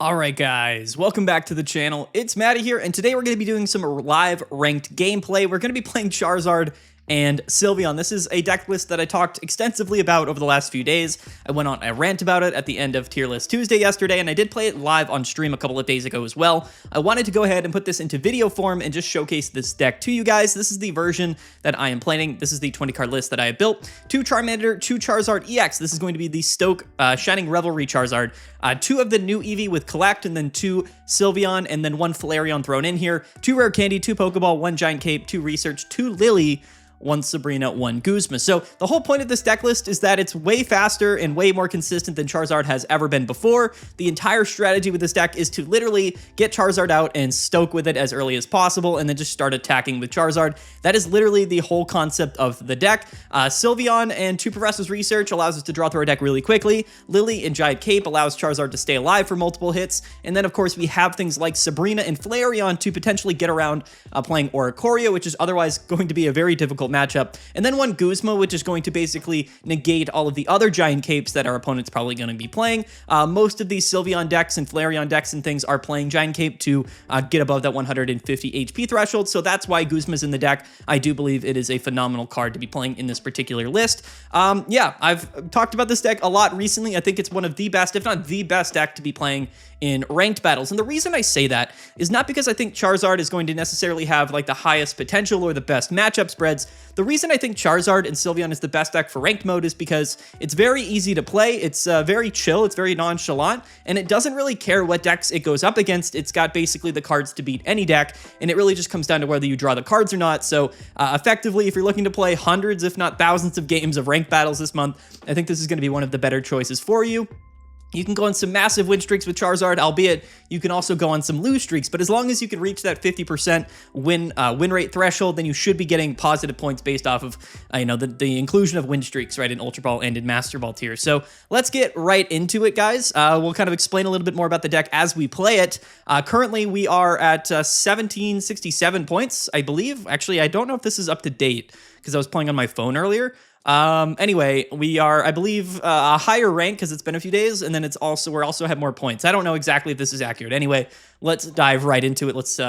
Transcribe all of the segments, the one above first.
Alright guys, welcome back to the channel. It's Matty here, and today we're going to be doing some live ranked gameplay. We're going to be playing Charizard and Sylveon. This is a deck list that I talked extensively about over the last few days. I went on a rant about it at the end of Tier List Tuesday yesterday, and I did play it live on stream a couple of days ago as well. I wanted to go ahead and put this into video form and just showcase this deck to you guys. This is the version that I am playing. This is the 20 card list that I have built. 2 Charmander, 2 Charizard EX. This is going to be the Stoke Shining Revelry Charizard. 2 of the new Eevee with Collect, and then 2 Sylveon, and then 1 Flareon thrown in here. 2 Rare Candy, 2 Pokeball, 1 Giant Cape, 2 Research, 2 Lily, 1 Sabrina, 1 Guzma. So the whole point of this deck list is that it's way faster and way more consistent than Charizard has ever been before. The entire strategy with this deck is to literally get Charizard out and stoke with it as early as possible, and then just start attacking with Charizard. That is literally the whole concept of the deck. Sylveon and 2 Professor's Research allows us to draw through our deck really quickly. Lily and Giant Cape allows Charizard to stay alive for multiple hits. And then, of course, we have things like Sabrina and Flareon to potentially get around playing Oricorio, which is otherwise going to be a very difficult matchup. And then 1 Guzma, which is going to basically negate all of the other Giant Capes that our opponent's probably going to be playing. Most of these Sylveon decks and Flareon decks and things are playing Giant Cape to get above that 150 HP threshold, so that's why Guzma's in the deck. I do believe it is a phenomenal card to be playing in this particular list. Yeah, I've talked about this deck a lot recently. I think it's one of the best, if not the best deck to be playing in ranked battles. And the reason I say that is not because I think Charizard is going to necessarily have like the highest potential or the best matchup spreads. The reason I think Charizard and Sylveon is the best deck for ranked mode is because it's very easy to play. It's very chill. It's very nonchalant, and it doesn't really care what decks it goes up against. It's got basically the cards to beat any deck, and it really just comes down to whether you draw the cards or not. So effectively, if you're looking to play hundreds, if not thousands of games of ranked battles this month, I think this is going to be one of the better choices for you. You can go on some massive win streaks with Charizard, albeit you can also go on some lose streaks, but as long as you can reach that 50% win rate threshold, then you should be getting positive points based off of the inclusion of win streaks, right, in Ultra Ball and in Master Ball tiers. So let's get right into it, guys. We'll kind of explain a little bit more about the deck as we play it. Currently, we are at 1767 points, I believe. Actually, I don't know if this is up to date because I was playing on my phone earlier. Anyway, we are, I believe, a higher rank because it's been a few days, and then we're also have more points. I don't know exactly if this is accurate. Anyway, let's dive right into it. Let's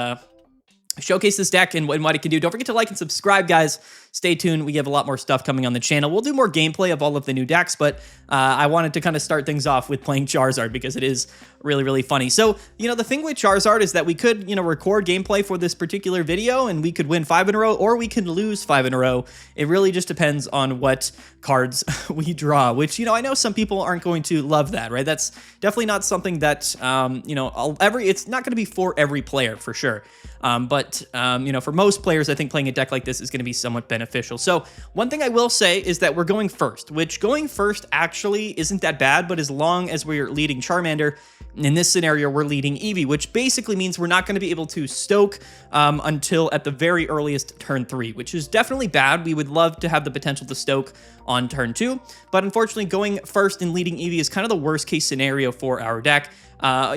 showcase this deck and what it can do. Don't forget to like and subscribe, guys. Stay tuned. We have a lot more stuff coming on the channel. We'll do more gameplay of all of the new decks, but I wanted to kind of start things off with playing Charizard because it is really, really funny. So, the thing with Charizard is that we could, record gameplay for this particular video, and we could win 5 in a row, or we could lose 5 in a row. It really just depends on what cards we draw, which, I know some people aren't going to love that, right? That's definitely not something that, it's not going to be for every player, for sure. But for most players, I think playing a deck like this is going to be somewhat beneficial. So one thing I will say is that we're going first, which going first actually isn't that bad, but as long as we're leading Charmander, in this scenario, we're leading Eevee, which basically means we're not going to be able to stoke until at the very earliest turn 3, which is definitely bad. We would love to have the potential to stoke on turn 2, but unfortunately going first and leading Eevee is kind of the worst case scenario for our deck.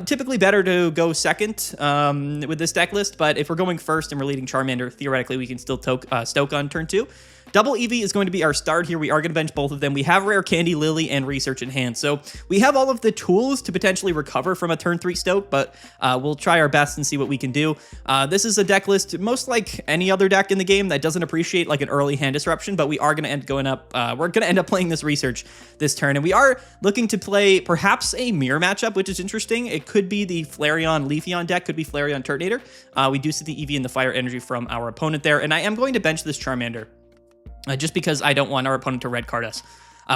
Typically better to go second with this deck list, but if we're going first and we're leading Charmander, theoretically we can still stoke on turn 2. Double Eevee is going to be our start here. We are going to bench both of them. We have Rare Candy, Lily, and Research in hand. So we have all of the tools to potentially recover from a turn 3 stoke, but we'll try our best and see what we can do. This is a deck list, most like any other deck in the game, that doesn't appreciate like an early hand disruption, but we are going to end we're going to end up playing this Research this turn, and we are looking to play perhaps a mirror matchup, which is interesting. It could be the Flareon Leafeon deck, could be Flareon Turtonator. We do see the Eevee and the Fire Energy from our opponent there, and I am going to bench this Charmander. Just because I don't want our opponent to red card us.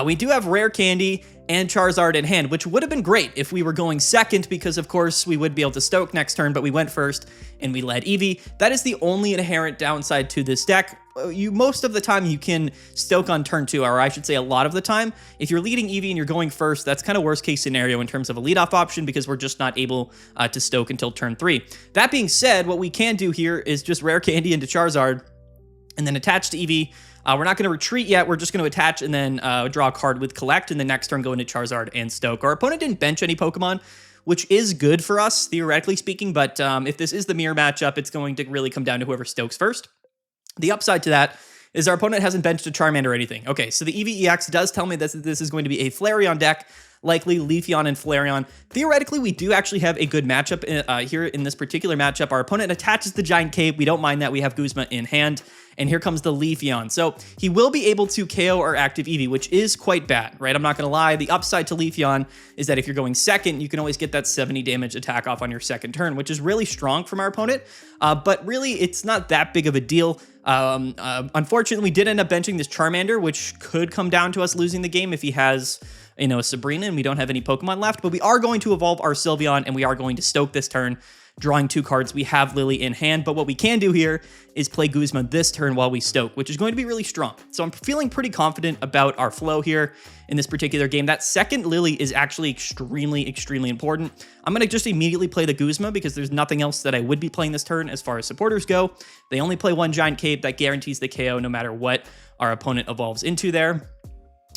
We do have Rare Candy and Charizard in hand, which would have been great if we were going second, because of course we would be able to stoke next turn, but we went first and we led Eevee. That is the only inherent downside to this deck. Most of the time you can stoke on turn 2, or I should say a lot of the time. If you're leading Eevee and you're going first, that's kind of worst case scenario in terms of a leadoff option, because we're just not able to stoke until turn 3. That being said, what we can do here is just Rare Candy into Charizard and then attach to Eevee. We're not going to retreat yet. We're just going to attach and then draw a card with Collect, and then next turn go into Charizard and stoke. Our opponent didn't bench any Pokemon, which is good for us, theoretically speaking, but if this is the mirror matchup, it's going to really come down to whoever stokes first. The upside to that is our opponent hasn't benched a Charmander or anything. Okay, so the Eevee EX does tell me that this is going to be a Flareon deck. likely Leafeon and Flareon. Theoretically, we do actually have a good matchup here in this particular matchup. Our opponent attaches the Giant Cape. We don't mind that. We have Guzma in hand. And here comes the Leafeon. So he will be able to KO our active Eevee, which is quite bad, right? I'm not going to lie. The upside to Leafeon is that if you're going second, you can always get that 70 damage attack off on your second turn, which is really strong from our opponent. But really, it's not that big of a deal. Unfortunately, we did end up benching this Charmander, which could come down to us losing the game if he has, a Sabrina and we don't have any Pokemon left. But we are going to evolve our Sylveon and we are going to stoke this turn, drawing 2 cards. We have Lily in hand, but what we can do here is play Guzma this turn while we stoke, which is going to be really strong. So I'm feeling pretty confident about our flow here in this particular game. That second Lily is actually extremely important. I'm going to just immediately play the Guzma because there's nothing else that I would be playing this turn as far as supporters go. They only play 1 Giant Cape. That guarantees the KO no matter what our opponent evolves into there.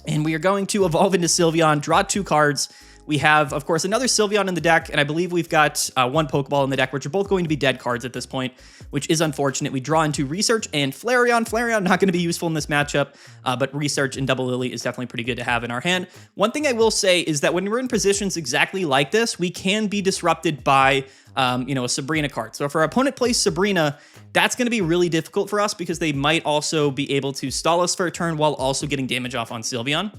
And we are going to evolve into Sylveon, draw 2 cards. We have, of course, another Sylveon in the deck, and I believe we've got 1 Pokeball in the deck, which are both going to be dead cards at this point, which is unfortunate. We draw into Research and Flareon. Flareon not going to be useful in this matchup, but Research and Double Lily is definitely pretty good to have in our hand. One thing I will say is that when we're in positions exactly like this, we can be disrupted by, a Sabrina card. So if our opponent plays Sabrina, that's going to be really difficult for us because they might also be able to stall us for a turn while also getting damage off on Sylveon.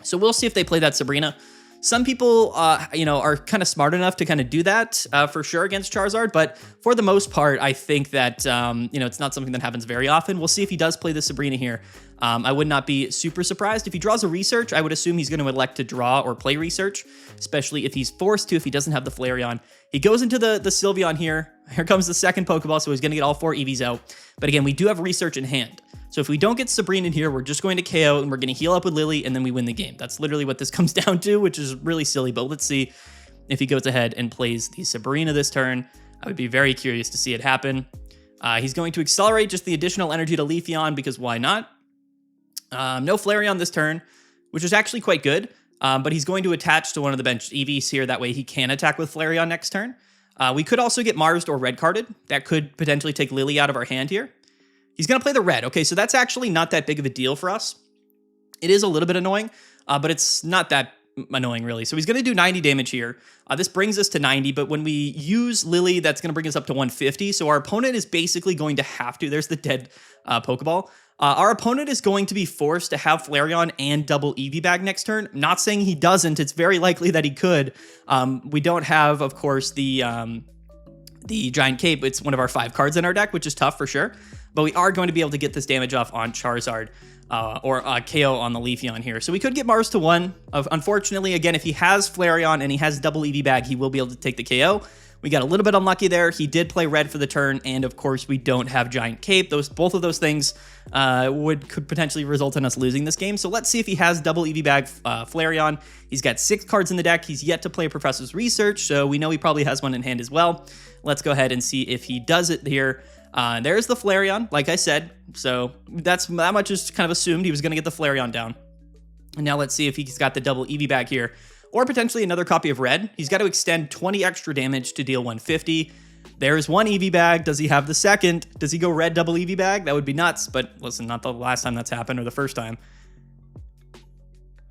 So we'll see if they play that Sabrina. Some people, are kind of smart enough to kind of do that for sure against Charizard, but for the most part, I think that, it's not something that happens very often. We'll see if he does play the Sabrina here. I would not be super surprised. If he draws a Research, I would assume he's going to elect to draw or play Research, especially if he's forced to, if he doesn't have the Flareon. He goes into the Sylveon here. Here comes the second Pokeball, so he's going to get all 4 Eevees out. But again, we do have Research in hand. So if we don't get Sabrina in here, we're just going to KO and we're going to heal up with Lily and then we win the game. That's literally what this comes down to, which is really silly. But let's see if he goes ahead and plays the Sabrina this turn. I would be very curious to see it happen. He's going to accelerate just the additional energy to Leafeon because why not? No Flareon this turn, which is actually quite good. But he's going to attach to one of the benched Eevees here. That way he can attack with Flareon next turn. We could also get Marsed or red carded. That could potentially take Lily out of our hand here. He's going to play the red. Okay, so that's actually not that big of a deal for us. It is a little bit annoying, but it's not that annoying, really. So he's going to do 90 damage here. This brings us to 90, but when we use Lily, that's going to bring us up to 150. So our opponent is basically going to have to... There's the dead Pokeball. Our opponent is going to be forced to have Flareon and double Eevee bag next turn. Not saying he doesn't. It's very likely that he could. We don't have, of course, the Giant Cape. It's one of our 5 cards in our deck, which is tough for sure. But we are going to be able to get this damage off on Charizard or KO on the Leafeon here. So we could get Mars to 1. Unfortunately, again, if he has Flareon and he has double Eevee bag, he will be able to take the KO. We got a little bit unlucky there. He did play red for the turn, and of course, we don't have Giant Cape. Both of those things could potentially result in us losing this game. So let's see if he has double Eevee bag Flareon. He's got 6 cards in the deck. He's yet to play Professor's Research, so we know he probably has one in hand as well. Let's go ahead and see if he does it here. There's the Flareon, like I said. So that much is kind of assumed he was going to get the Flareon down. And now let's see if he's got the double Eevee bag here. Or potentially another copy of red. He's got to extend 20 extra damage to deal 150. There's 1 Eevee bag. Does he have the second? Does he go red double Eevee bag? That would be nuts. But listen, not the last time that's happened or the first time.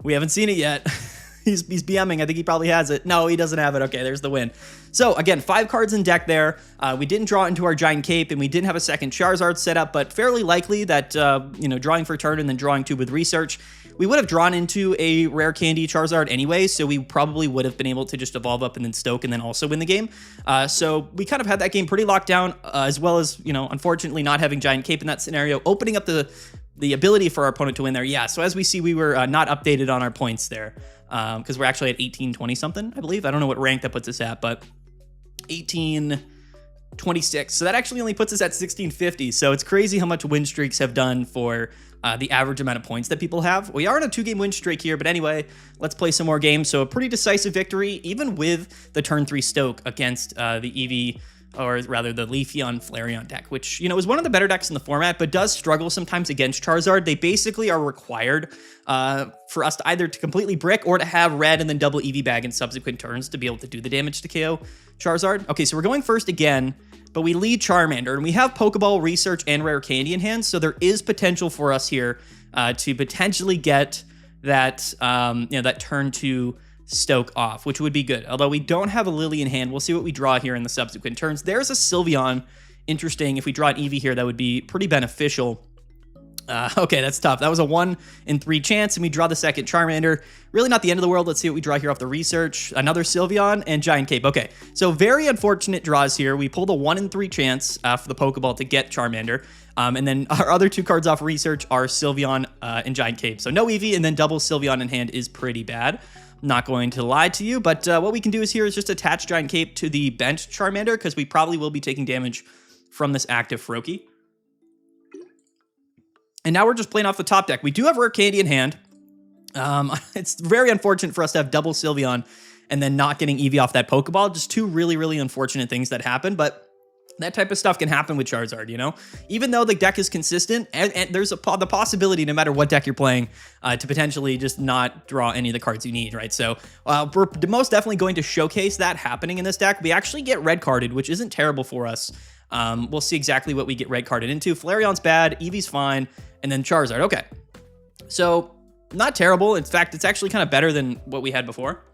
We haven't seen it yet. He's BMing. I think he probably has it. No, he doesn't have it. Okay, there's the win. So again, 5 cards in deck there. We didn't draw into our Giant Cape, and we didn't have a second Charizard set up, but fairly likely that, drawing for a turn and then drawing 2 with Research, we would have drawn into a Rare Candy Charizard anyway, so we probably would have been able to just evolve up and then stoke and then also win the game. So we kind of had that game pretty locked down, as well as, unfortunately not having Giant Cape in that scenario, opening up the ability for our opponent to win there. Yeah, so as we see, we were not updated on our points there, because we're actually at 1820 something, I believe. I don't know what rank that puts us at, but 1826. So that actually only puts us at 1650. So it's crazy how much win streaks have done for the average amount of points that people have. We are on a 2-game win streak here, but anyway, let's play some more games. So a pretty decisive victory, even with the turn 3 stoke against the Eevee, or rather the Leafeon Flareon deck, which, is one of the better decks in the format, but does struggle sometimes against Charizard. They basically are required for us to either to completely brick or to have red and then double Eevee bag in subsequent turns to be able to do the damage to KO Charizard. Okay, so we're going first again, but we lead Charmander, and we have Pokeball, Research, and Rare Candy in hand, so there is potential for us here to potentially get that, that turn 2 stoke off, which would be good. Although we don't have a Lily in hand, we'll see what we draw here in the subsequent turns. There's a Sylveon. Interesting. If we draw an Eevee here, that would be pretty beneficial. Okay, that's tough. That was a 1 in 3 chance, and we draw the second Charmander. Really not the end of the world. Let's see what we draw here off the research. Another Sylveon and Giant Cape. Okay, so very unfortunate draws here. We pulled a 1 in 3 chance for the Pokeball to get Charmander. And then our other 2 cards off research are Sylveon and Giant Cape. So no Eevee, and then double Sylveon in hand is pretty bad. Not going to lie to you, but what we can do is here is just attach Giant Cape to the bench Charmander, because we probably will be taking damage from this active Froakie. And now we're just playing off the top deck. We do have Rare Candy in hand. It's very unfortunate for us to have double Sylveon and then not getting Eevee off that Pokeball. Just 2 really, really unfortunate things that happen, but that type of stuff can happen with Charizard, you know? Even though the deck is consistent, and there's the possibility, no matter what deck you're playing, to potentially just not draw any of the cards you need, right? So we're most definitely going to showcase that happening in this deck. We actually get red carded, which isn't terrible for us. We'll see exactly what we get red carded into. Flareon's bad, Eevee's fine, and then Charizard. Okay, so not terrible. In fact, it's actually kind of better than what we had before.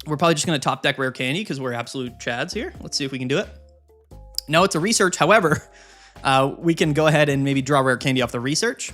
We're probably just going to top deck Rare Candy because we're absolute chads here. Let's see if we can do it. No, it's a research. However, we can go ahead and maybe draw Rare Candy off the research.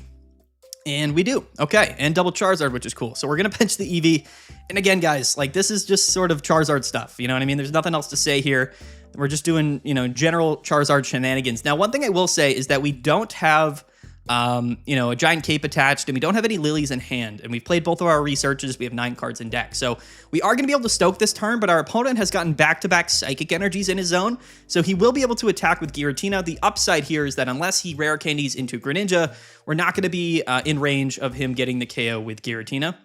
And we do. Okay, and double Charizard, which is cool. So we're going to bench the Eevee. And again, guys, like this is just sort of Charizard stuff. You know what I mean? There's nothing else to say here. We're just doing, you know, general Charizard shenanigans. Now, one thing I will say is that we don't have, you know, a Giant Cape attached, and we don't have any Lilies in hand. And we've played both of our researches. We have 9 cards in deck. So we are going to be able to stoke this turn, but our opponent has gotten back-to-back Psychic Energies in his zone. So he will be able to attack with Giratina. The upside here is that unless he Rare Candies into Greninja, we're not going to be in range of him getting the KO with Giratina.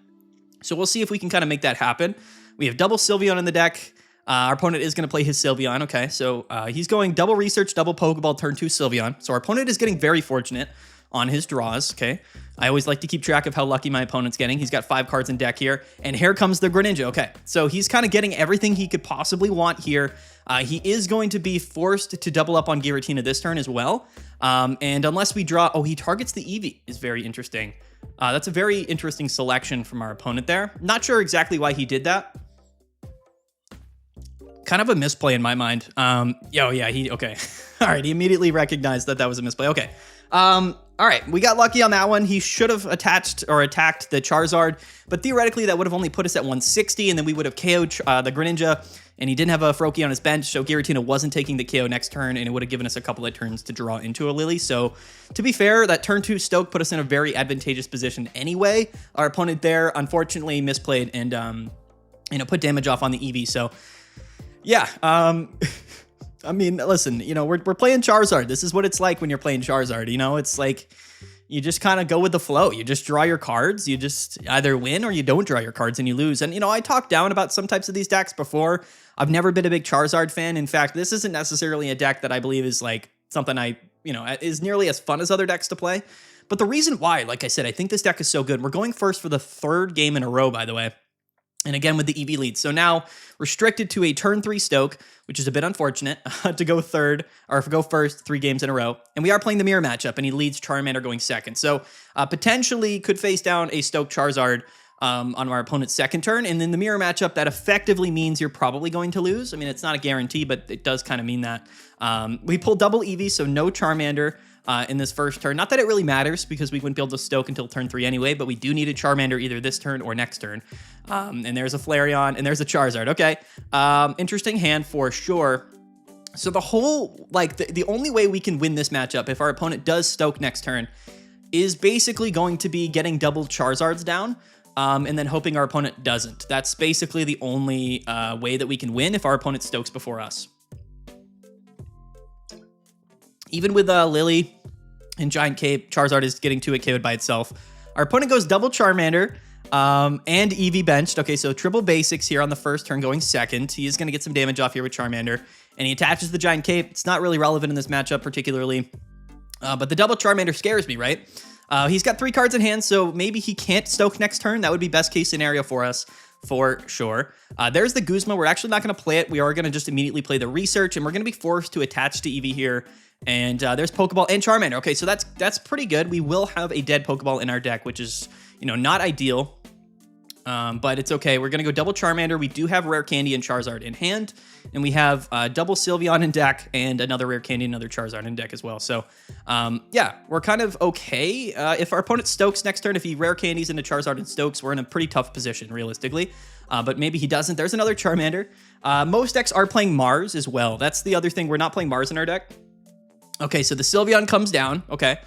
So we'll see if we can kind of make that happen. We have double Sylveon in the deck. Our opponent is going to play his Sylveon. Okay, so he's going double research, double Pokeball, turn 2 Sylveon. So our opponent is getting very fortunate on his draws. Okay, I always like to keep track of how lucky my opponent's getting. He's got 5 cards in deck here, and here comes the Greninja. Okay, so he's kind of getting everything he could possibly want here. He is going to be forced to double up on Giratina this turn as well. And unless we draw, oh, he targets the Eevee is very interesting. That's a very interesting selection from our opponent there. Not sure exactly why he did that. Kind of a misplay in my mind. Okay. All right, he immediately recognized that that was a misplay. Okay. All right, we got lucky on that one. He should have attached or attacked the Charizard, but theoretically that would have only put us at 160, and then we would have KO'd the Greninja, and he didn't have a Froakie on his bench, so Giratina wasn't taking the KO next turn, and it would have given us a couple of turns to draw into a Lily. So to be fair, that turn 2 Stoke put us in a very advantageous position anyway. Our opponent there, unfortunately, misplayed and you know, put damage off on the Eevee. So yeah, I mean, listen, you know, we're playing Charizard. This is what it's like when you're playing Charizard. You know, it's like you just kind of go with the flow. You just draw your cards. You just either win or you don't draw your cards and you lose. And, you know, I talked down about some types of these decks before. I've never been a big Charizard fan. In fact, this isn't necessarily a deck that I believe is like something is nearly as fun as other decks to play. But the reason why, like I said, I think this deck is so good. We're going first for the 3rd game in a row, by the way. And again, with the Eevee lead. So now restricted to a turn 3 Stoke, which is a bit unfortunate to go third or go first 3 games in a row. And we are playing the mirror matchup, and he leads Charmander going second. So potentially could face down a Stoke Charizard on our opponent's second turn. And then the mirror matchup, that effectively means you're probably going to lose. I mean, it's not a guarantee, but it does kind of mean that. We pulled double Eevee, so no Charmander in this first turn. Not that it really matters because we wouldn't be able to Stoke until turn 3 anyway, but we do need a Charmander either this turn or next turn. And there's a Flareon and there's a Charizard. Okay. Interesting hand for sure. So the whole, like the only way we can win this matchup if our opponent does Stoke next turn is basically going to be getting double Charizards down. And then hoping our opponent doesn't. That's basically the only way that we can win if our opponent Stokes before us. Even with Lily and Giant Cape, Charizard is getting 2-hit KO'd by itself. Our opponent goes double Charmander and Eevee benched. Okay, so triple basics here on the first turn going second. He is going to get some damage off here with Charmander. And he attaches the Giant Cape. It's not really relevant in this matchup particularly. But the double Charmander scares me, right? He's got 3 cards in hand, so maybe he can't Stoke next turn. That would be best case scenario for us, for sure. There's the Guzma. We're actually not going to play it. We are going to just immediately play the Research, and we're going to be forced to attach to Eevee here. And there's Pokeball and Charmander. Okay, so that's pretty good. We will have a dead Pokeball in our deck, which is, you know, not ideal. but it's okay. We're going to go double Charmander. We do have Rare Candy and Charizard in hand, and we have double Sylveon in deck and another Rare Candy, another Charizard in deck as well. So, yeah, we're kind of okay. If our opponent Stokes next turn, if he Rare Candies into Charizard and Stokes, we're in a pretty tough position, realistically. But maybe he doesn't. There's another Charmander. Most decks are playing Mars as well. That's the other thing. We're not playing Mars in our deck. Okay, so the Sylveon comes down. Okay,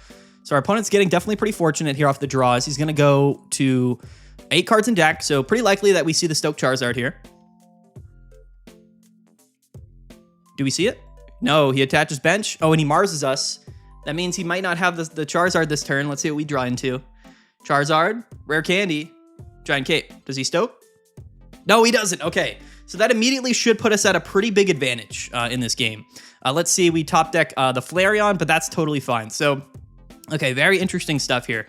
so our opponent's getting definitely pretty fortunate here off the draws. He's going to go to 8 cards in deck, so pretty likely that we see the Stoke Charizard here. Do we see it? No, he attaches bench. Oh, and he Marses us. That means he might not have the Charizard this turn. Let's see what we draw into. Charizard, Rare Candy, Giant Cape. Does he Stoke? No, he doesn't. Okay, so that immediately should put us at a pretty big advantage in this game. Let's see, we top deck the Flareon, but that's totally fine. So, okay, very interesting stuff here.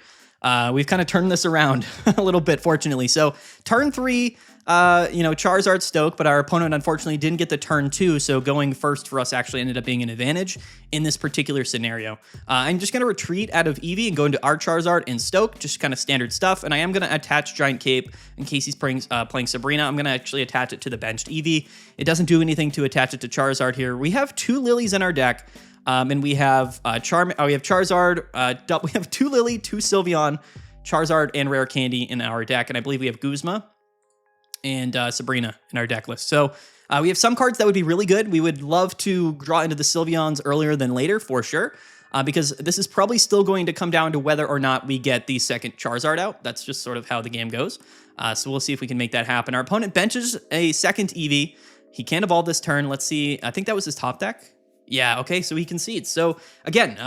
We've kind of turned this around a little bit, fortunately. So turn 3, Charizard Stoke, but our opponent unfortunately didn't get the turn 2, so going first for us actually ended up being an advantage in this particular scenario. I'm just going to retreat out of Eevee and go into our Charizard and Stoke, just kind of standard stuff, and I am going to attach Giant Cape in case he's playing Sabrina. I'm going to actually attach it to the benched Eevee. It doesn't do anything to attach it to Charizard here. We have 2 Lilies in our deck. And we have we have Charizard, we have 2 Lily, 2 Sylveon, Charizard, and Rare Candy in our deck. And I believe we have Guzma and Sabrina in our deck list. So we have some cards that would be really good. We would love to draw into the Sylveons earlier than later, for sure. Because this is probably still going to come down to whether or not we get the second Charizard out. That's just sort of how the game goes. So we'll see if we can make that happen. Our opponent benches a second Eevee. He can't evolve this turn. Let's see. I think that was his top deck. Yeah, okay, so he concedes. So, again,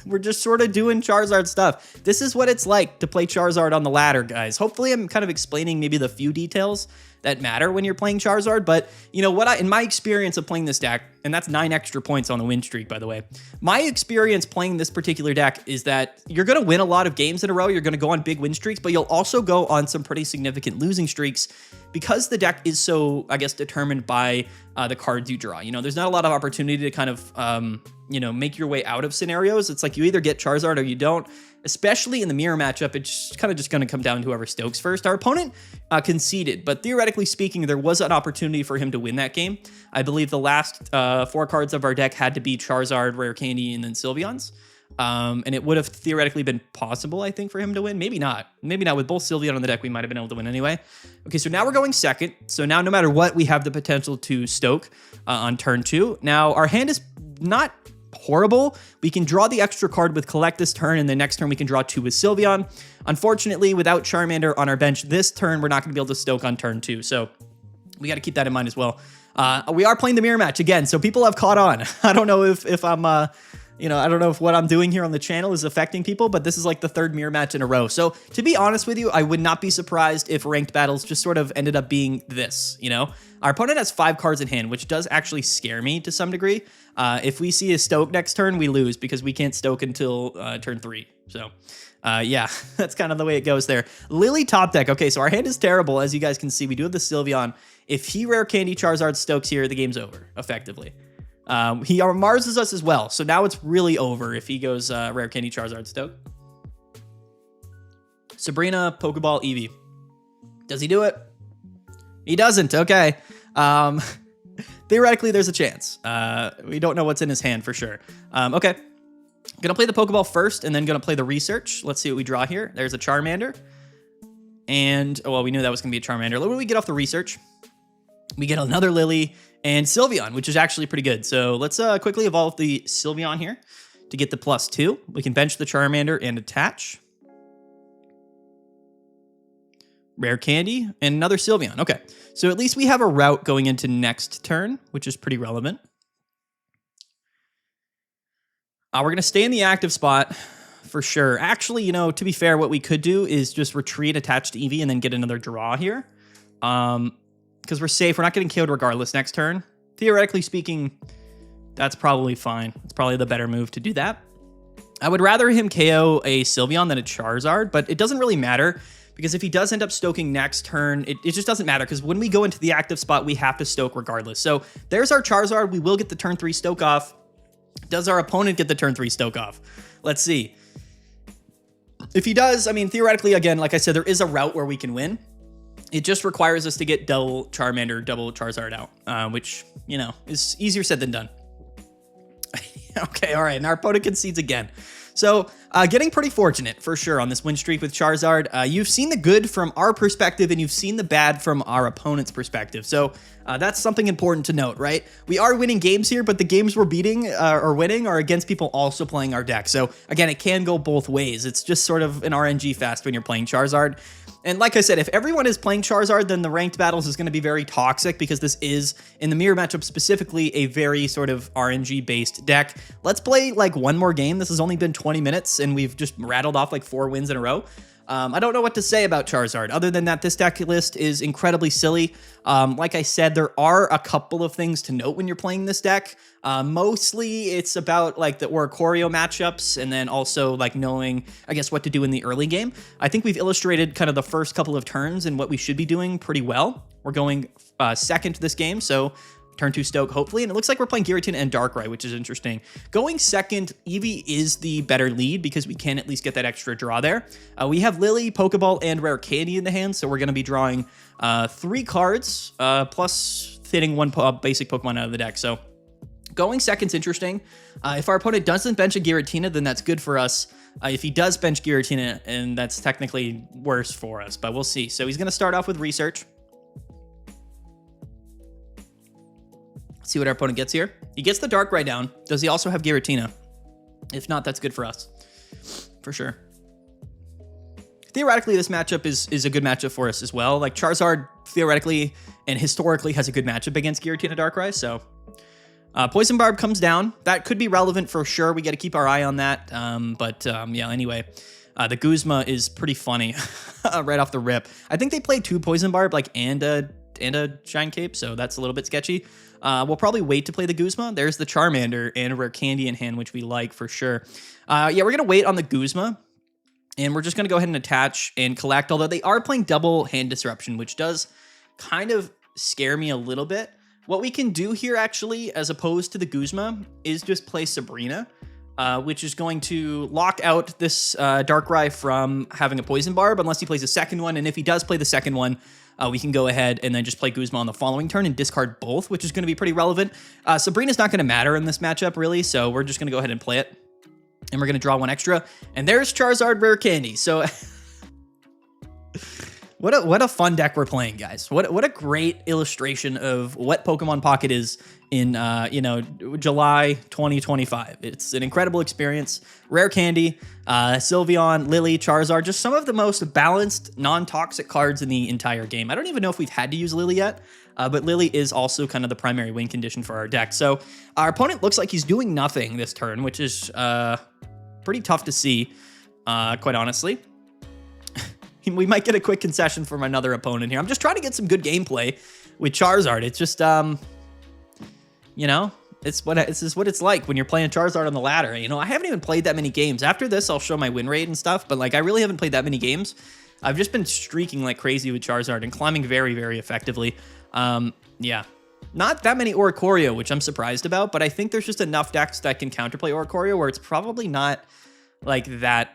we're just sort of doing Charizard stuff. This is what it's like to play Charizard on the ladder, guys. Hopefully I'm kind of explaining maybe the few details that matter when you're playing Charizard, but you know what, in my experience of playing this deck, and that's 9 extra points on the win streak, by the way, my experience playing this particular deck is that you're going to win a lot of games in a row, you're going to go on big win streaks, but you'll also go on some pretty significant losing streaks because the deck is so, I guess, determined by the cards you draw. You know, there's not a lot of opportunity to kind of, make your way out of scenarios. It's like you either get Charizard or you don't. Especially in the mirror matchup, it's kind of just going to come down to whoever Stokes first. Our opponent conceded, but theoretically speaking, there was an opportunity for him to win that game. I believe the last 4 cards of our deck had to be Charizard, Rare Candy, and then Sylveons. And it would have theoretically been possible, I think, for him to win. Maybe not. Maybe not. With both Sylveon on the deck, we might have been able to win anyway. Okay, so now we're going second. So now no matter what, we have the potential to Stoke on turn 2. Now, our hand is not horrible. We can draw the extra card with Collect this turn, and the next turn we can draw 2 with Sylveon. Unfortunately, without Charmander on our bench this turn, we're not going to be able to Stoke on turn 2. So we got to keep that in mind as well. We are playing the mirror match again, so people have caught on. I don't know if I'm... I don't know if what I'm doing here on the channel is affecting people, but this is like the 3rd mirror match in a row. So to be honest with you, I would not be surprised if ranked battles just sort of ended up being this, Our opponent has 5 cards in hand, which does actually scare me to some degree. If we see a Stoke next turn, we lose because we can't Stoke until turn 3. So yeah, that's kind of the way it goes there. Lily top deck. Okay, so our hand is terrible. As you guys can see, we do have the Sylveon. If he Rare Candy Charizard Stokes here, the game's over, effectively. He Marses us as well, so now it's really over if he goes Rare Candy Charizard Stoke. Sabrina, Pokeball, Eevee. Does he do it? He doesn't, okay. Theoretically, there's a chance. We don't know what's in his hand for sure. Okay. Gonna play the Pokeball first, and then gonna play the Research. Let's see what we draw here. There's a Charmander. And, well, we knew that was gonna be a Charmander. What do we get off the Research? We get another Lily and Sylveon, which is actually pretty good. So let's quickly evolve the Sylveon here to get the +2. We can bench the Charmander and attach. Rare Candy and another Sylveon. Okay, so at least we have a route going into next turn, which is pretty relevant. We're going to stay in the active spot for sure. Actually, to be fair, what we could do is just retreat, attach to Eevee, and then get another draw here. Because we're safe. We're not getting killed regardless next turn. Theoretically speaking, that's probably fine. It's probably the better move to do that. I would rather him KO a Sylveon than a Charizard, but it doesn't really matter because if he does end up stoking next turn, it just doesn't matter because when we go into the active spot, we have to stoke regardless. So there's our Charizard. We will get the turn 3 stoke off. Does our opponent get the turn 3 stoke off? Let's see. If he does, I mean, theoretically, again, like I said, there is a route where we can win. It just requires us to get double Charmander, double Charizard out, which, you know, is easier said than done. Okay, all right, and our opponent concedes again. So getting pretty fortunate for sure on this win streak with Charizard. You've seen the good from our perspective and you've seen the bad from our opponent's perspective. So that's something important to note, right? We are winning games here, but the games we're beating or winning are against people also playing our deck. So again, it can go both ways. It's just sort of an RNG fest when you're playing Charizard. And like I said, if everyone is playing Charizard, then the ranked battles is going to be very toxic because this is, in the mirror matchup specifically, a very sort of RNG-based deck. Let's play like one more game. This has only been 20 minutes, and we've just rattled off like 4 wins in a row. I don't know what to say about Charizard, other than that this deck list is incredibly silly. Like I said, there are a couple of things to note when you're playing this deck. Mostly it's about like the Oricorio matchups and then also like knowing, I guess, what to do in the early game. I think we've illustrated kind of the first couple of turns and what we should be doing pretty well. We're going second this game, so turn 2 Stoke, hopefully. And it looks like we're playing Giratina and Darkrai, which is interesting. Going second, Eevee is the better lead because we can at least get that extra draw there. We have Lily, Pokeball, and Rare Candy in the hand, so we're going to be drawing 3 cards, plus hitting 1 basic Pokemon out of the deck. So going second's interesting. If our opponent doesn't bench a Giratina, then that's good for us. If he does bench Giratina, and that's technically worse for us, but we'll see. So he's going to start off with Research. See what our opponent gets here. He gets the Darkrai down. Does he also have Giratina? If not, that's good for us. For sure. Theoretically, this matchup is a good matchup for us as well. Like, Charizard, theoretically and historically, has a good matchup against Giratina Darkrai, so... Poison Barb comes down. That could be relevant for sure. We got to keep our eye on that. Yeah, anyway. The Guzma is pretty funny right off the rip. I think they played 2 Poison Barb, like, and a Giant Cape, so that's a little bit sketchy. We'll probably wait to play the Guzma. There's the Charmander and a Rare Candy in hand, which we like for sure. Yeah, we're going to wait on the Guzma, and we're just going to go ahead and attach and collect, although they are playing double Hand Disruption, which does kind of scare me a little bit. What we can do here, actually, as opposed to the Guzma, is just play Sabrina, which is going to lock out this Darkrai from having a Poison Barb, unless he plays a second one, and if he does play the second one, we can go ahead and then just play Guzma on the following turn and discard both, which is going to be pretty relevant. Sabrina's not going to matter in this matchup, really, so we're just going to go ahead and play it. And we're going to draw 1 extra. And there's Charizard Rare Candy. So what a fun deck we're playing, guys. What a great illustration of what Pokemon Pocket is in July 2025. It's an incredible experience. Rare Candy, Sylveon, Lily, Charizard, just some of the most balanced, non-toxic cards in the entire game. I don't even know if we've had to use Lily yet, but Lily is also kind of the primary win condition for our deck. So our opponent looks like he's doing nothing this turn, which is pretty tough to see, quite honestly. We might get a quick concession from another opponent here. I'm just trying to get some good gameplay with Charizard. It's just, this is what it's like when you're playing Charizard on the ladder. You know, I haven't even played that many games. After this, I'll show my win rate and stuff, but like I really haven't played that many games. I've just been streaking like crazy with Charizard and climbing very, very effectively. Yeah, not that many Oricorio, which I'm surprised about, but I think there's just enough decks that can counterplay Oricorio where it's probably not like that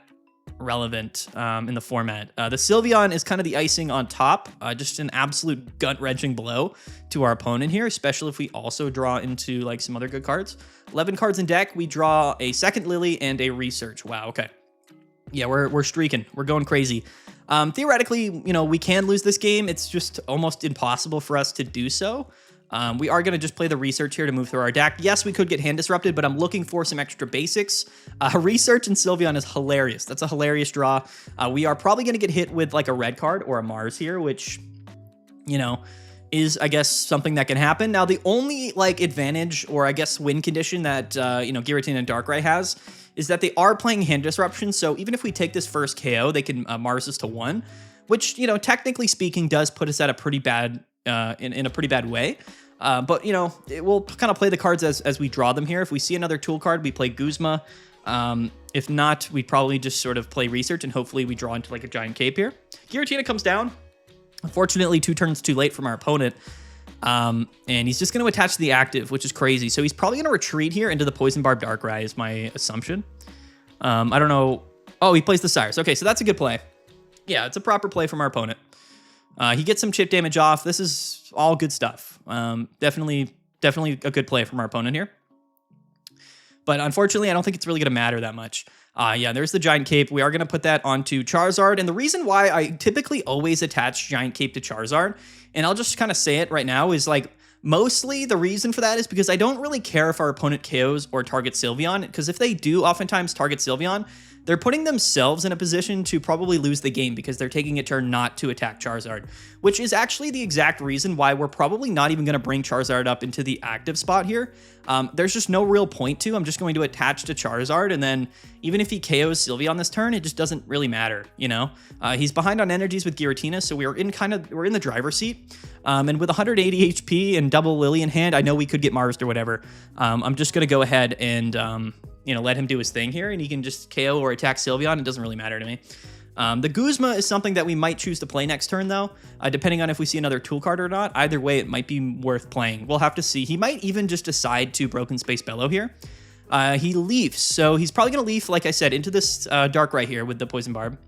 relevant in the format. The Sylveon is kind of the icing on top, just an absolute gut-wrenching blow to our opponent here, especially if we also draw into like some other good cards. 11 cards in deck, we draw a second Lily and a Research. Wow, okay. Yeah, we're streaking. We're going crazy. Theoretically, we can lose this game. It's just almost impossible for us to do so. We are going to just play the Research here to move through our deck. Yes, we could get Hand Disrupted, but I'm looking for some extra basics. Research and Sylveon is hilarious. That's a hilarious draw. We are probably going to get hit with like a red card or a Mars here, which, is, I guess, something that can happen. Now, the only like advantage or I guess win condition that, Giratina and Darkrai has is that they are playing Hand Disruption. So even if we take this first KO, they can Mars us to 1, which, technically speaking, does put us at a pretty bad, in a pretty bad way. But, we'll kind of play the cards as we draw them here. If we see another tool card, we play Guzma. If not, we probably just sort of play Research, and hopefully we draw into like a Giant Cape here. Giratina comes down. Unfortunately, 2 turns too late from our opponent. And he's just going to attach the active, which is crazy. So he's probably going to retreat here into the Poison Barb Darkrai is my assumption. I don't know. Oh, he plays the Cyrus. Okay, so that's a good play. Yeah, it's a proper play from our opponent. He gets some chip damage off. This is all good stuff. Definitely a good play from our opponent here. But unfortunately, I don't think it's really going to matter that much. Yeah, there's the Giant Cape. We are going to put that onto Charizard. And the reason why I typically always attach Giant Cape to Charizard, and I'll just kind of say it right now, is like, mostly the reason for that is because I don't really care if our opponent KOs or targets Sylveon, because if they do oftentimes target Sylveon, they're putting themselves in a position to probably lose the game because they're taking a turn not to attack Charizard, which is actually the exact reason why we're probably not even going to bring Charizard up into the active spot here. There's just no real point to. I'm just going to attach to Charizard, and then even if he KOs Sylveon this turn, it just doesn't really matter, you know? He's behind on energies with Giratina, so we're in the driver's seat. And with 180 HP and double Lily in hand, I know we could get Marsed or whatever. I'm just going to go ahead and let him do his thing here, and he can just KO or attack Sylveon. It doesn't really matter to me. The Guzma is something that we might choose to play next turn, though, depending on if we see another tool card or not. Either way, it might be worth playing. We'll have to see. He might even just decide to Broken Space Bellow here. He leafs, so he's probably going to leaf, like I said, into this Darkrai here with the Poison Barb,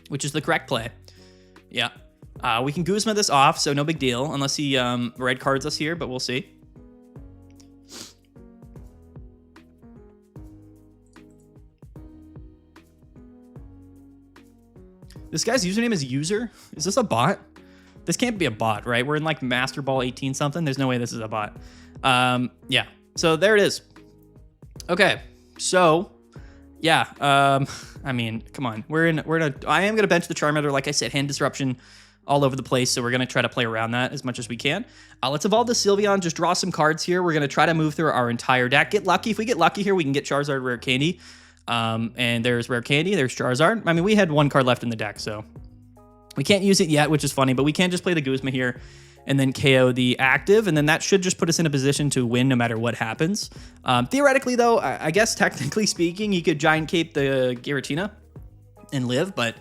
which is the correct play. Yeah. We can Guzma this off, so no big deal, unless he red cards us here, but we'll see. This guy's username is User. Is this a bot? This can't be a bot, right? We're in like Master Ball 18 something. There's no way this is a bot. Yeah. So there it is. Okay. So yeah. I mean, come on. I am gonna bench the Charmander. Like I said, hand disruption all over the place. So we're gonna try to play around that as much as we can. Let's evolve the Sylveon. Just draw some cards here. We're gonna try to move through our entire deck. Get lucky. If we get lucky here, we can get Charizard Rare Candy. And there's Rare Candy, there's Charizard. I mean, we had one card left in the deck, so we can't use it yet, which is funny, but we can just play the Guzma here and then KO the active, and then that should just put us in a position to win no matter what happens. Theoretically, though, I guess technically speaking, he could Giant Cape the Giratina and live, but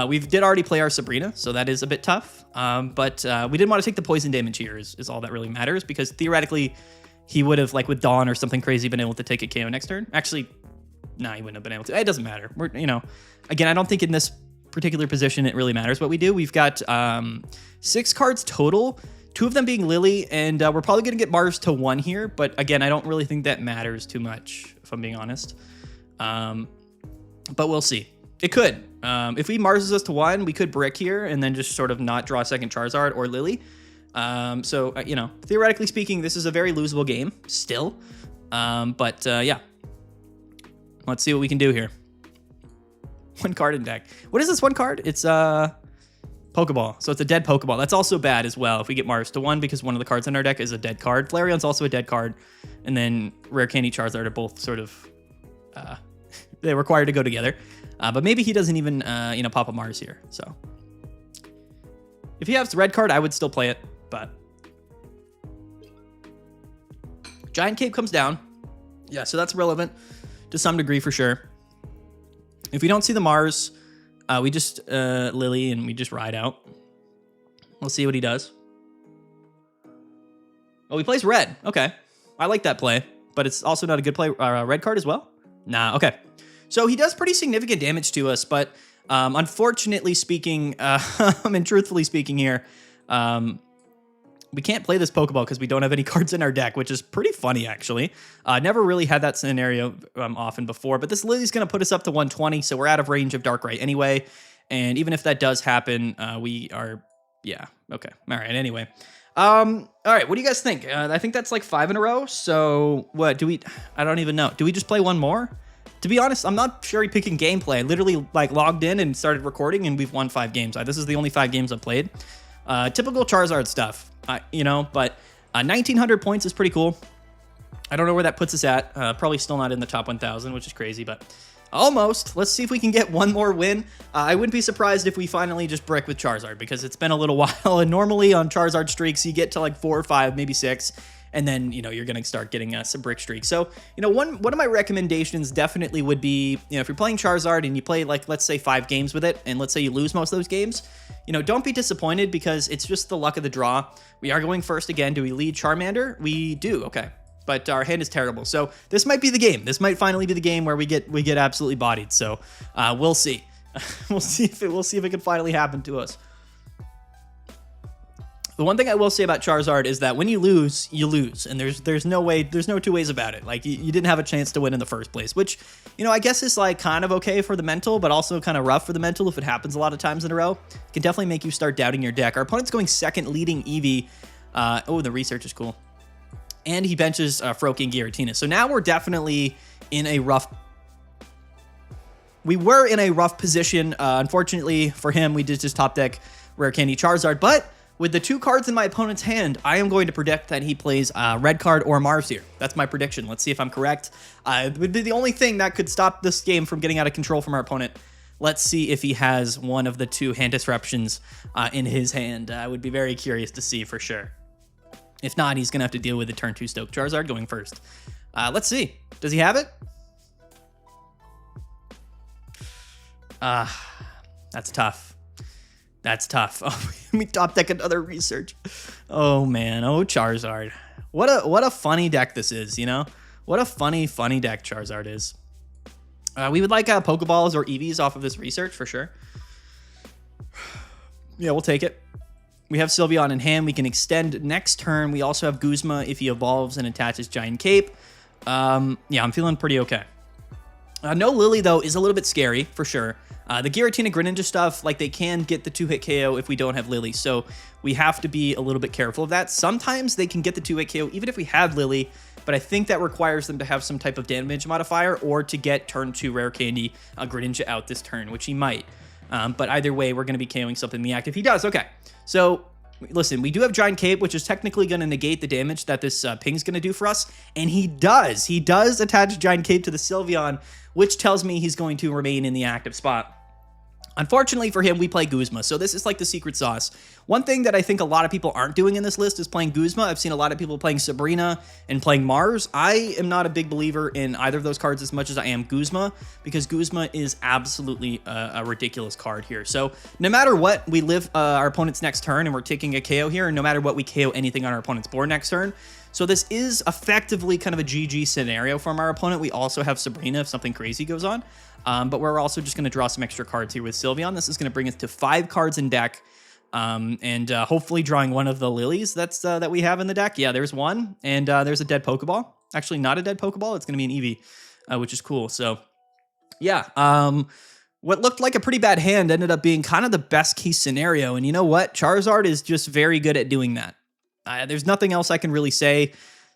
we did already play our Sabrina, so that is a bit tough. But we didn't want to take the poison damage here is all that really matters, because theoretically, he would have, like with Dawn or something crazy, been able to take a KO next turn. Actually, no, he wouldn't have been able to. It doesn't matter. Again, I don't think in this particular position it really matters what we do. We've got 6 cards total, 2 of them being Lily, and we're probably going to get Mars to 1 here. But again, I don't really think that matters too much, if I'm being honest. But we'll see. It could. If he Marses us to 1, we could brick here and then just sort of not draw a second Charizard or Lily. Theoretically speaking, this is a very losable game still. Yeah. Let's see what we can do here. 1 card in deck. What is this 1 card? It's Pokeball. So it's a dead Pokeball. That's also bad as well if we get Mars to 1, because one of the cards in our deck is a dead card. Flareon's also a dead card. And then Rare Candy, Charizard are both sort of... they're required to go together. But maybe he doesn't even, pop a Mars here. So if he has red card, I would still play it. But Giant Cape comes down. Yeah, so that's relevant to some degree for sure. If we don't see the Mars, we just Lily and we just ride out. We'll see what he does. Oh, he plays red. Okay. I like that play, but it's also not a good play. Red card as well? Nah, okay. So he does pretty significant damage to us, but unfortunately speaking, and truthfully speaking here, we can't play this Pokeball because we don't have any cards in our deck, which is pretty funny, actually. Never really had that scenario often before, but this Lily's going to put us up to 120, so we're out of range of Darkrai anyway. And even if that does happen, we are... Yeah, okay. All right, anyway. All right, what do you guys think? I think that's like 5 in a row, so what do we... I don't even know. Do we just play one more? To be honest, I'm not cherry picking gameplay. I literally like logged in and started recording, and we've won 5 games. This is the only 5 games I've played. Typical Charizard stuff, but 1,900 points is pretty cool. I don't know where that puts us at. Probably still not in the top 1,000, which is crazy, but almost. Let's see if we can get one more win. I wouldn't be surprised if we finally just brick with Charizard, because it's been a little while, and normally on Charizard streaks, you get to like 4 or 5, maybe 6, and then, you're going to start getting some brick streaks. So, one of my recommendations definitely would be, if you're playing Charizard and you play, like, let's say 5 games with it, and let's say you lose most of those games, don't be disappointed, because it's just the luck of the draw. We are going first again. Do we lead Charmander? We do. Okay. But our hand is terrible. So this might be the game. This might finally be the game where we get absolutely bodied. So we'll see. We'll see if it can finally happen to us. The one thing I will say about Charizard is that when you lose, and there's no two ways about it. Like you didn't have a chance to win in the first place, which, you know, I guess is like kind of okay for the mental, but also kind of rough for the mental if it happens a lot of times in a row. It can definitely make you start doubting your deck. Our opponent's going second, leading Eevee. Oh, the research is cool. And he benches Froakie and Giratina. So now we're definitely in a rough... We were in a rough position. Unfortunately for him, we did just top deck Rare Candy Charizard, but with the 2 cards in my opponent's hand, I am going to predict that he plays red card or Mars here. That's my prediction. Let's see if I'm correct. It would be the only thing that could stop this game from getting out of control from our opponent. Let's see if he has one of the 2 hand disruptions in his hand. I would be very curious to see for sure. If not, he's going to have to deal with the turn 2 Stoke Charizard going first. Let's see. Does he have it? That's tough. That's tough. Oh, we top deck another research. Oh man. Oh, Charizard. What a funny deck this is, you know? What a funny deck Charizard is. We would like Pokeballs or Eevees off of this research for sure. Yeah, we'll take it. We have Sylveon in hand. We can extend next turn. We also have Guzma if he evolves and attaches Giant Cape. Yeah, I'm feeling pretty okay. No Lily, though, is a little bit scary, for sure. The Giratina Greninja stuff, like, they can get the 2-hit KO if we don't have Lily, so we have to be a little bit careful of that. Sometimes they can get the 2-hit KO even if we have Lily, but I think that requires them to have some type of damage modifier or to get turn 2 Rare Candy Greninja out this turn, which he might. But either way, we're going to be KOing something in the active. He does, okay. So, listen, we do have Giant Cape, which is technically going to negate the damage that this ping's going to do for us, and he does. He does attach Giant Cape to the Sylveon, which tells me he's going to remain in the active spot. Unfortunately for him, we play Guzma, so this is like the secret sauce. One thing that I think a lot of people aren't doing in this list is playing Guzma. I've seen a lot of people playing Sabrina and playing Mars. I am not a big believer in either of those cards as much as I am Guzma, because Guzma is absolutely a ridiculous card here. So no matter what, we live our opponent's next turn, and we're taking a KO here, and no matter what, we KO anything on our opponent's board next turn. So this is effectively kind of a GG scenario from our opponent. We also have Sabrina if something crazy goes on. But we're also just going to draw some extra cards here with Sylveon. This is going to bring us to 5 cards in deck. And hopefully drawing one of the lilies that we have in the deck. Yeah, there's one. And there's a dead Pokeball. Actually, not a dead Pokeball. It's going to be an Eevee, which is cool. So, yeah. What looked like a pretty bad hand ended up being kind of the best case scenario. And you know what? Charizard is just very good at doing that. There's nothing else I can really say.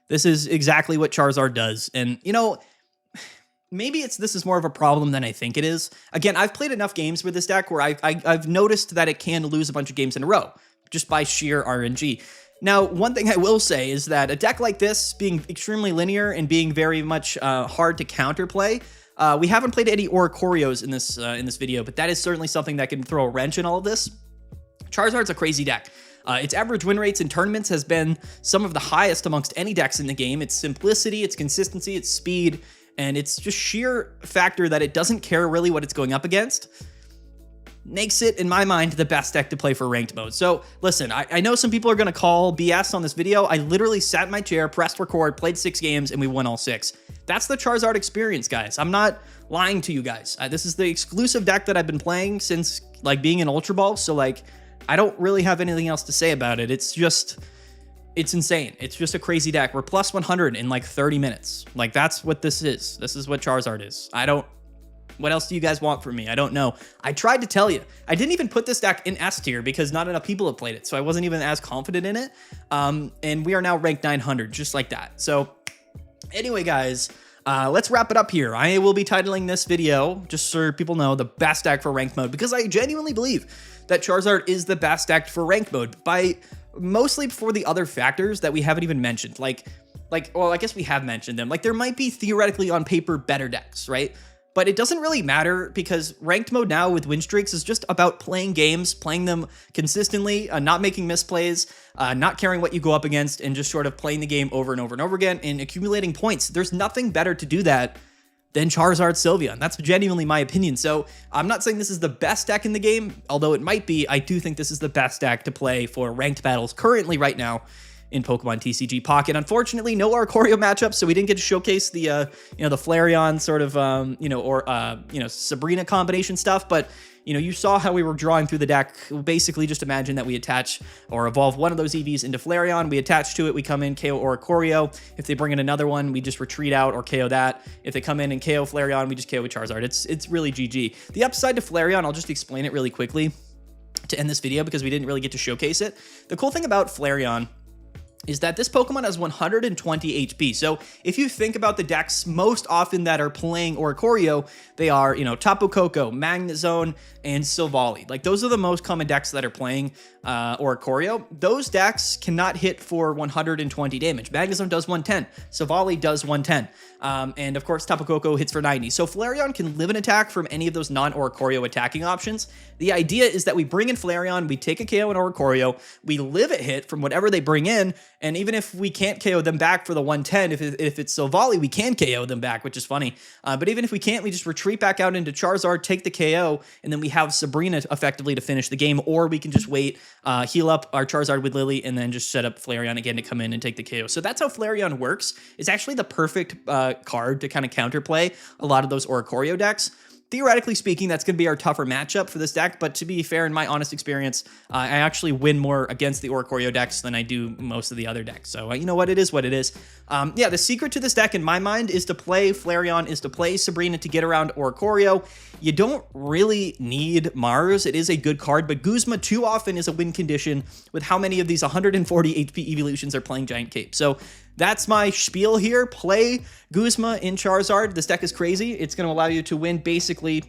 This is exactly what Charizard does. And, you know, maybe this is more of a problem than I think it is. Again, I've played enough games with this deck where I've noticed that it can lose a bunch of games in a row just by sheer RNG. Now, one thing I will say is that a deck like this, being extremely linear and being very much hard to counterplay, we haven't played any Oricorios in this video, but that is certainly something that can throw a wrench in all of this. Charizard's a crazy deck. Its average win rates in tournaments has been some of the highest amongst any decks in the game. Its simplicity, its consistency, its speed, and it's just sheer factor that it doesn't care really what it's going up against makes it, in my mind, the best deck to play for ranked mode. So listen, I know some people are going to call BS on this video. I literally sat in my chair, pressed record, played 6 games, and we won all 6. That's the Charizard experience, guys. I'm not lying to you guys. This is the exclusive deck that I've been playing since like being in Ultra Ball. So like, I don't really have anything else to say about it. It's insane. It's just a crazy deck. We're plus 100 in like 30 minutes. Like, that's what this is. This is what Charizard is. What else do you guys want from me? I don't know. I tried to tell you. I didn't even put this deck in S tier because not enough people have played it, so I wasn't even as confident in it. And we are now ranked 900, just like that. So anyway, guys, let's wrap it up here. I will be titling this video, just so people know, the best deck for ranked mode, because I genuinely believe that Charizard is the best deck for ranked mode, by mostly for the other factors that we haven't even mentioned. Well, I guess we have mentioned them. Like, there might be theoretically on paper better decks, right? But it doesn't really matter, because ranked mode now with win streaks is just about playing games, playing them consistently, not making misplays, not caring what you go up against, and just sort of playing the game over and over and over again and accumulating points. There's nothing better to do that than Charizard Sylveon. That's genuinely my opinion. So I'm not saying this is the best deck in the game, although it might be. I do think this is the best deck to play for ranked battles currently right now in Pokemon TCG Pocket. Unfortunately, no Oricorio matchups, so we didn't get to showcase the the Flareon sort of Sabrina combination stuff, but you saw how we were drawing through the deck. Basically, just imagine that we attach or evolve one of those EVs into Flareon. We attach to it, we come in, KO Oricorio. If they bring in another one, we just retreat out or KO that. If they come in and KO Flareon, we just KO with Charizard. It's really GG. The upside to Flareon, I'll just explain it really quickly to end this video because we didn't really get to showcase it. The cool thing about Flareon is that this Pokemon has 120 HP. So if you think about the decks most often that are playing Oricorio, they are, Tapu Koko, Magnezone, and Silvally. Like, those are the most common decks that are playing Oricorio. Those decks cannot hit for 120 damage. Magnezone does 110. Silvally does 110. And of course, Tapu Koko hits for 90. So Flareon can live an attack from any of those non-Oricorio attacking options. The idea is that we bring in Flareon, we take a KO in Oricorio, we live a hit from whatever they bring in, and even if we can't KO them back for the 110, if it's Silvally, we can KO them back, which is funny. But even if we can't, we just retreat back out into Charizard, take the KO, and then we have Sabrina effectively to finish the game, or we can just wait, heal up our Charizard with Lily, and then just set up Flareon again to come in and take the KO. So that's how Flareon works. It's actually the perfect card to kind of counterplay a lot of those Oricorio decks. Theoretically speaking, that's going to be our tougher matchup for this deck, but to be fair, in my honest experience, I actually win more against the Oricorio decks than I do most of the other decks. So, you know what? It is what it is. Yeah, the secret to this deck, in my mind, is to play Flareon, is to play Sabrina to get around Oricorio. You don't really need Mars. It is a good card, but Guzma too often is a win condition with how many of these 140 HP evolutions are playing Giant Cape. So that's my spiel here. Play Guzma in Charizard. This deck is crazy. It's going to allow you to win basically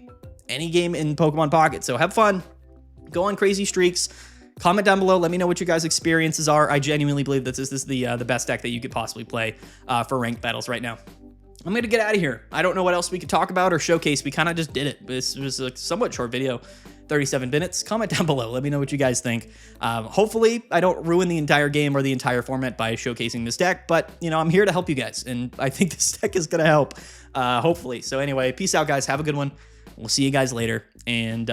any game in Pokemon Pocket. So have fun. Go on crazy streaks. Comment down below. Let me know what your guys' experiences are. I genuinely believe that this is the best deck that you could possibly play for ranked battles right now. I'm going to get out of here. I don't know what else we could talk about or showcase. We kind of just did it. This was a somewhat short video. 37 minutes. Comment down below. Let me know what you guys think. Hopefully, I don't ruin the entire game or the entire format by showcasing this deck, but, I'm here to help you guys, and I think this deck is going to help, hopefully. So anyway, peace out, guys. Have a good one. We'll see you guys later, and,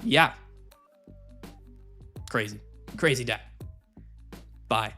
yeah. Crazy deck. Bye.